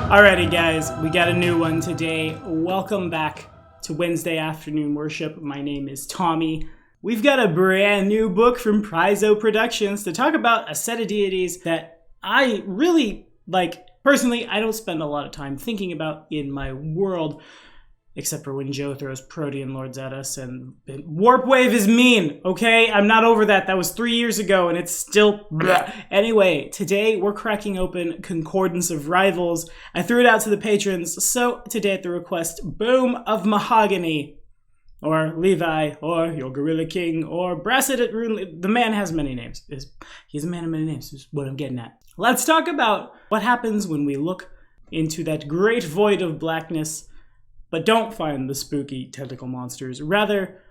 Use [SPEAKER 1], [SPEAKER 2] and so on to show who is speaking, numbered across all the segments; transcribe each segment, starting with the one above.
[SPEAKER 1] Alrighty guys, we got a new one today. Welcome back to Wednesday Afternoon Worship. My name is Tommy. We've got a brand new book from Paizo Productions to talk about a set of deities that I really like. Personally, I don't spend a lot of time thinking about in my world, except for when Joe throws Protean Lords at us, and Warp Wave is mean, okay? I'm not over that. That was 3 years ago, and it's still bleh. Anyway, today we're cracking open Concordance of Rivals. I threw it out to the patrons, so today at the request, Boom of Mahogany, or Levi, or Your Gorilla King, or Brasset at Rune. The man has many names. He's a man of many names, is what I'm getting at. Let's talk about what happens when we look into that great void of blackness, but don't find the spooky tentacle monsters. Rather,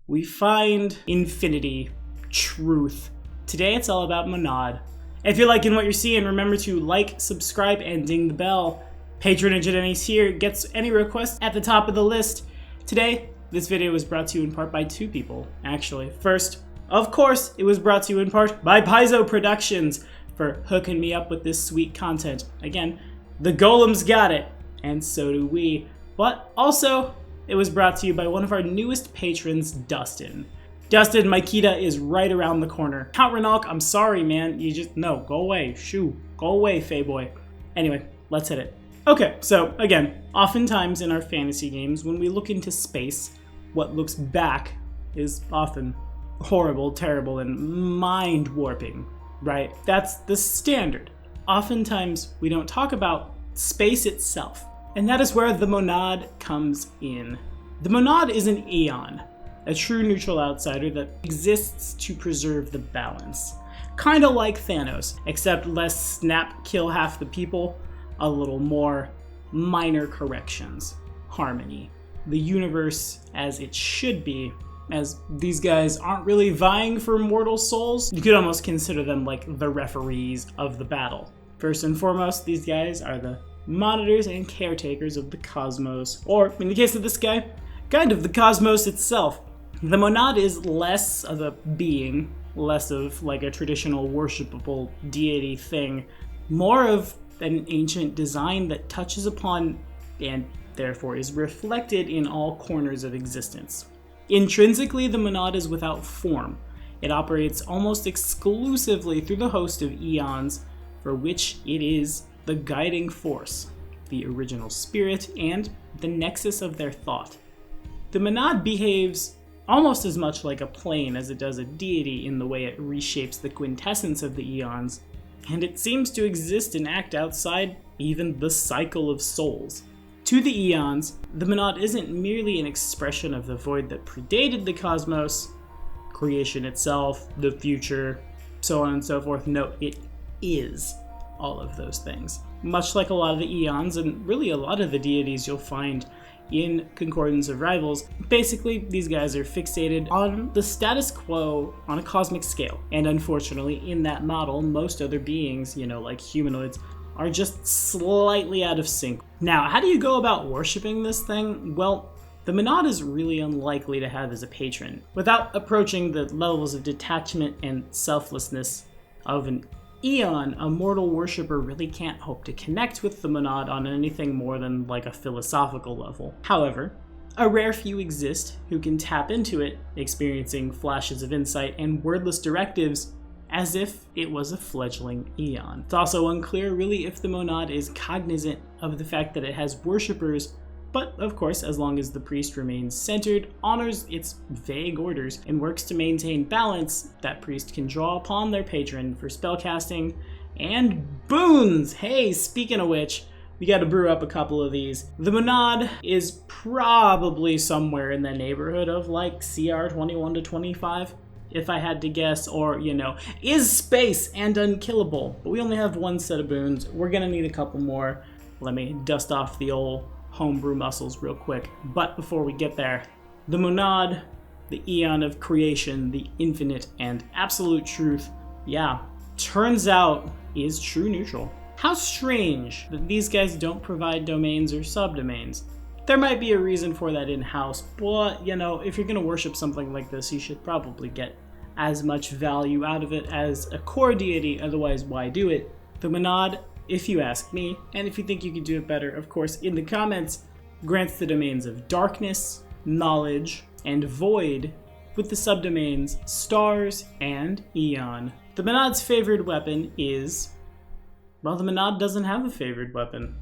[SPEAKER 1] we find infinity, truth. Today it's all about Monad. If you're liking what you're seeing, remember to like, subscribe, and ding the bell. Patronage at any tier gets any request at the top of the list. Today, this video was brought to you in part by two people, actually. First, of course, it was brought to you in part by Paizo Productions for hooking me up with this sweet content. Again, the golems got it, and so do we. But also, it was brought to you by one of our newest patrons, Dustin. Dustin, my Kita is right around the corner. Count Renalk, I'm sorry, man. No, go away. Shoo, go away, Fayboy. Anyway, let's hit it. Okay, so again, oftentimes in our fantasy games, when we look into space, what looks back is often horrible, terrible, and mind-warping, right? That's the standard. Oftentimes, we don't talk about space itself. And that is where the Monad comes in. The Monad is an Aeon, a true neutral outsider that exists to preserve the balance. Kinda like Thanos, except less snap, kill half the people, a little more minor corrections, harmony. The universe as it should be, as these guys aren't really vying for mortal souls. You could almost consider them like the referees of the battle. First and foremost, these guys are the monitors and caretakers of the cosmos, or in the case of this guy, kind of the cosmos itself. The Monad is less of a being, less of like a traditional worshipable deity thing, more of an ancient design that touches upon and therefore is reflected in all corners of existence. Intrinsically, the Monad is without form. It operates almost exclusively through the host of eons, for which it is the guiding force, the original spirit, and the nexus of their thought. The Monad behaves almost as much like a plane as it does a deity in the way it reshapes the quintessence of the eons, and it seems to exist and act outside even the cycle of souls. To the eons, the Monad isn't merely an expression of the void that predated the cosmos, creation itself, the future, so on and so forth. No, it is all of those things. Much like a lot of the eons, and really a lot of the deities you'll find in Concordance of Rivals, basically these guys are fixated on the status quo on a cosmic scale. And unfortunately, in that model, most other beings, like humanoids, are just slightly out of sync. Now, how do you go about worshiping this thing? Well, the Monad is really unlikely to have as a patron, without approaching the levels of detachment and selflessness of an Eon. A mortal worshipper really can't hope to connect with the Monad on anything more than like a philosophical level. However, a rare few exist who can tap into it, experiencing flashes of insight and wordless directives as if it was a fledgling Eon. It's also unclear really if the Monad is cognizant of the fact that it has worshippers, but of course, as long as the priest remains centered, honors its vague orders, and works to maintain balance, that priest can draw upon their patron for spellcasting and boons. Hey, speaking of which, we gotta brew up a couple of these. The Monad is probably somewhere in the neighborhood of like CR 21 to 25, if I had to guess, or, is space and unkillable. But we only have one set of boons. We're gonna need a couple more. Let me dust off the old homebrew muscles real quick. But before we get there, the Monad, the Eon of creation, the infinite and absolute truth, turns out is true neutral. How strange that these guys don't provide domains or subdomains. There might be a reason for that in-house, but, if you're gonna worship something like this, you should probably get as much value out of it as a core deity, otherwise why do it? The Monad if you ask me, and if you think you can do it better, of course, in the comments, grants the domains of darkness, knowledge, and void, with the subdomains stars and eon. The Monad's favored weapon is... well, the Monad doesn't have a favored weapon.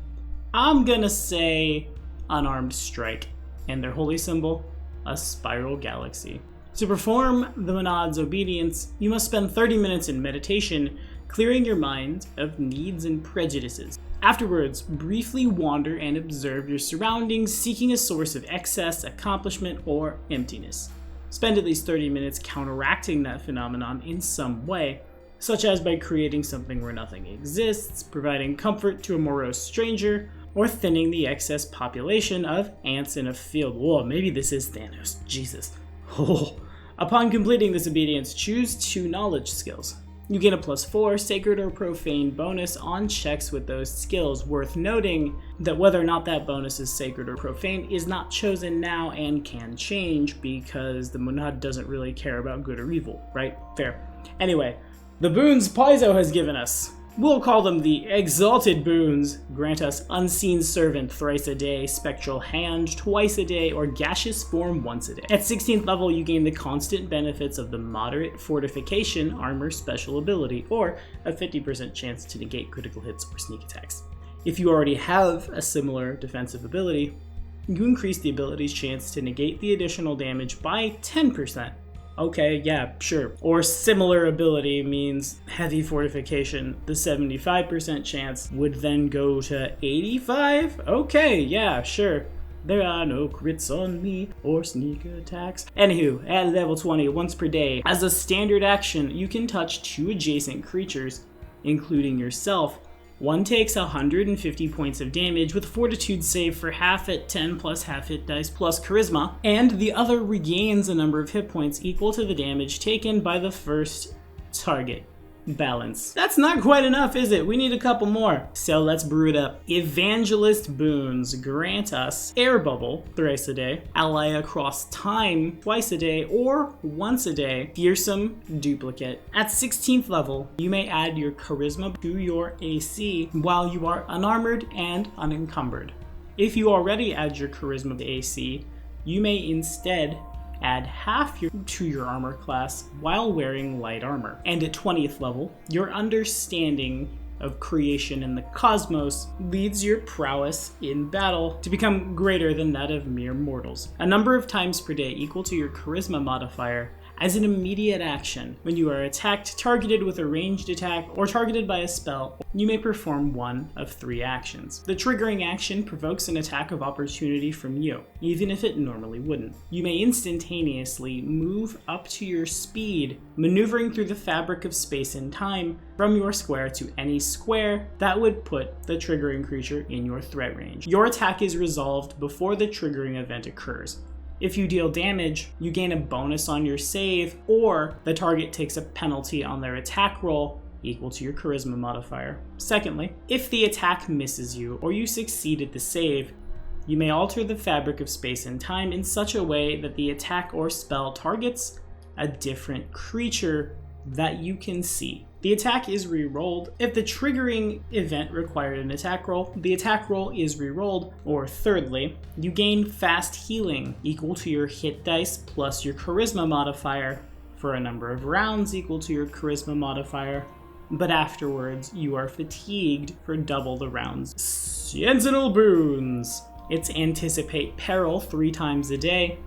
[SPEAKER 1] I'm gonna say unarmed strike, and their holy symbol, a spiral galaxy. To perform the Monad's obedience, you must spend 30 minutes in meditation, clearing your mind of needs and prejudices. Afterwards, briefly wander and observe your surroundings, seeking a source of excess, accomplishment, or emptiness. Spend at least 30 minutes counteracting that phenomenon in some way, such as by creating something where nothing exists, providing comfort to a morose stranger, or thinning the excess population of ants in a field. Whoa, maybe this is Thanos. Jesus. Oh. Upon completing this obedience, choose 2 knowledge skills. You gain a +4 sacred or profane bonus on checks with those skills. Worth noting that whether or not that bonus is sacred or profane is not chosen now and can change because the Monad doesn't really care about good or evil, right? Fair. Anyway, the boons Paizo has given us. We'll call them the Exalted Boons. Grant us Unseen Servant thrice a day, Spectral Hand twice a day, or Gaseous Form once a day. At 16th level, you gain the constant benefits of the Moderate Fortification Armor special ability, or a 50% chance to negate critical hits or sneak attacks. If you already have a similar defensive ability, you increase the ability's chance to negate the additional damage by 10%. Okay, yeah, sure. Or similar ability means heavy fortification. The 75% chance would then go to 85? Okay, yeah, sure. There are no crits on me or sneak attacks. Anywho, at level 20, once per day, as a standard action, you can touch 2 adjacent creatures, including yourself. One takes 150 points of damage with Fortitude save for half at 10 plus half hit dice plus Charisma, and the other regains a number of hit points equal to the damage taken by the first target. Balance. That's not quite enough, is it? We need a couple more. So let's brew it up. Evangelist Boons grant us Air Bubble thrice a day, Ally Across Time twice a day, or once a day, Fearsome Duplicate. At 16th level, you may add your Charisma to your AC while you are unarmored and unencumbered. If you already add your Charisma to AC, you may instead add half to your armor class while wearing light armor. And at 20th level, your understanding of creation and the cosmos leads your prowess in battle to become greater than that of mere mortals. A number of times per day equal to your charisma modifier as an immediate action. When you are attacked, targeted with a ranged attack, or targeted by a spell, you may perform one of 3 actions. The triggering action provokes an attack of opportunity from you, even if it normally wouldn't. You may instantaneously move up to your speed, maneuvering through the fabric of space and time from your square to any square that would put the triggering creature in your threat range. Your attack is resolved before the triggering event occurs. If you deal damage, you gain a bonus on your save, or the target takes a penalty on their attack roll equal to your charisma modifier. Secondly, if the attack misses you or you succeed at the save, you may alter the fabric of space and time in such a way that the attack or spell targets a different creature that you can see. The attack is re-rolled. If the triggering event required an attack roll, the attack roll is re-rolled. Or thirdly, you gain fast healing equal to your hit dice plus your charisma modifier for a number of rounds equal to your charisma modifier, but afterwards you are fatigued for double the rounds. Sentinel Boons. It's Anticipate Peril 3 times a day,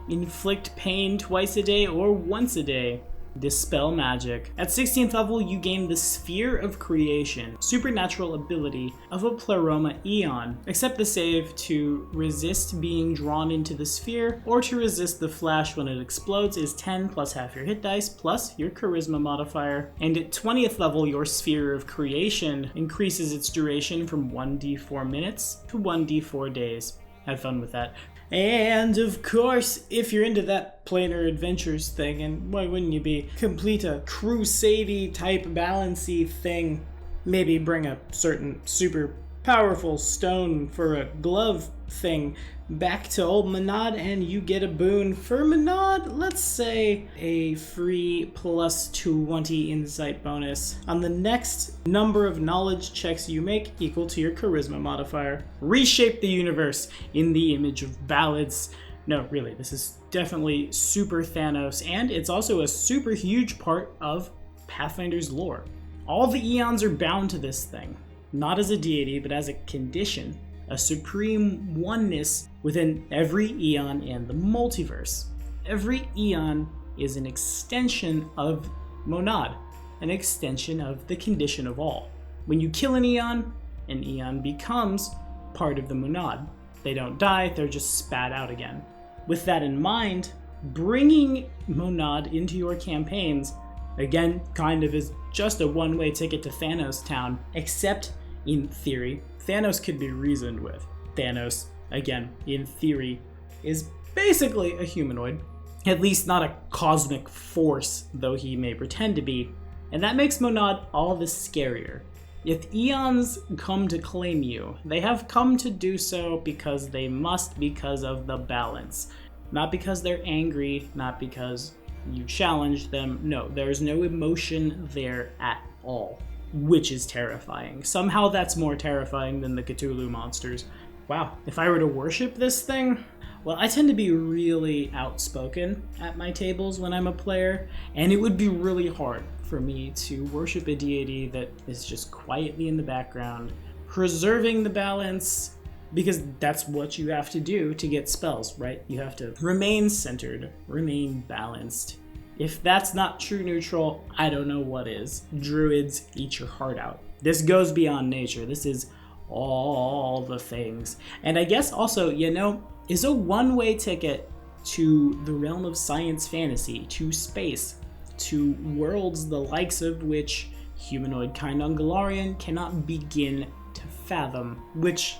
[SPEAKER 1] Inflict Pain twice a day or once a day, Dispel Magic. At 16th level, you gain the Sphere of Creation, supernatural ability of a Pleroma Eon. Accept the save to resist being drawn into the sphere, or to resist the flash when it explodes is 10 plus half your hit dice plus your charisma modifier. And at 20th level, your Sphere of Creation increases its duration from 1d4 minutes to 1d4 days. Have fun with that. And of course, if you're into that planar adventures thing, and why wouldn't you be, complete a crusade-y type balancy thing, maybe bring a certain super powerful stone for a glove thing back to old MacLeod, and you get a boon for MacLeod. Let's say a free plus 20 insight bonus on the next number of knowledge checks you make equal to your charisma modifier. Reshape the universe in the image of ballads. No, really, this is definitely super Thanos, and it's also a super huge part of Pathfinder's lore. All the eons are bound to this thing, not as a deity, but as a condition, a supreme oneness within every eon and the multiverse. Every eon is an extension of Monad, an extension of the condition of all. When you kill an eon becomes part of the Monad. They don't die, they're just spat out again. With that in mind, bringing Monad into your campaigns, again, kind of is just a one-way ticket to Thanos Town, except in theory, Thanos could be reasoned with. Thanos, again, in theory, is basically a humanoid, at least not a cosmic force, though he may pretend to be, and that makes Monad all the scarier. If eons come to claim you, they have come to do so because they must, because of the balance. Not because they're angry, not because you challenged them. No, there's no emotion there at all, which is terrifying. Somehow that's more terrifying than the Cthulhu monsters. Wow, if I were to worship this thing, well, I tend to be really outspoken at my tables when I'm a player, and it would be really hard for me to worship a deity that is just quietly in the background, preserving the balance, because that's what you have to do to get spells, right? You have to remain centered, remain balanced. If that's not true neutral, I don't know what is. Druids, eat your heart out. This goes beyond nature. This is all the things. And I guess also, is a one-way ticket to the realm of science fantasy, to space, to worlds the likes of which humanoid kind Ungularian cannot begin to fathom, which,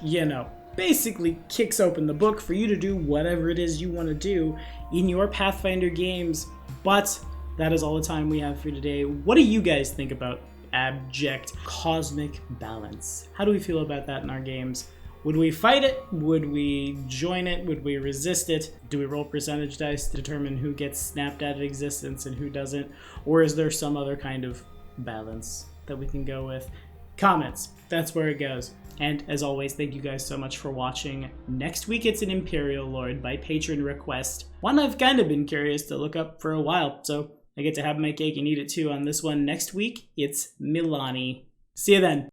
[SPEAKER 1] basically kicks open the book for you to do whatever it is you want to do in your Pathfinder games. But that is all the time we have for today. What do you guys think about abject cosmic balance? How do we feel about that in our games? Would we fight it? Would we join it? Would we resist it? Do we roll percentage dice to determine who gets snapped out of existence and who doesn't? Or is there some other kind of balance that we can go with? Comments, that's where it goes. And as always, thank you guys so much for watching. Next week it's an Imperial Lord by patron request. One I've kind of been curious to look up for a while, so I get to have my cake and eat it too on this one. Next week, it's Milani. See you then.